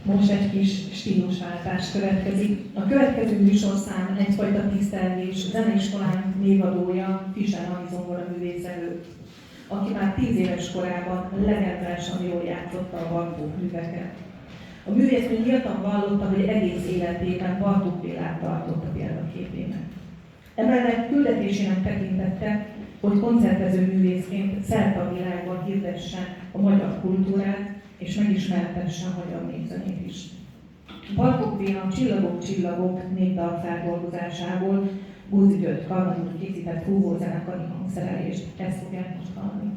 Most egy kis stílusváltás következik. A következő műsorszám egyfajta tisztelés zeneiskolán névadója Fischer Anni zongoraművészelő, aki már 10 éves korában legendásan jól játszotta a Bartók műveket. A művésznő nyíltan vallotta, hogy egész életében Bartók Bélát tartotta példaképének. Emellett küldetésének tekintette, hogy koncertező művészként szerte a világban hirdesse a magyar kultúrát, és megismertesse a magyar népzenét is. Bartók Béla Csillagok, csillagok népdal feldolgozásából Gúzi György karnagyúr készített fúvózenekari hangszerelést. Ezt fogják most hallani.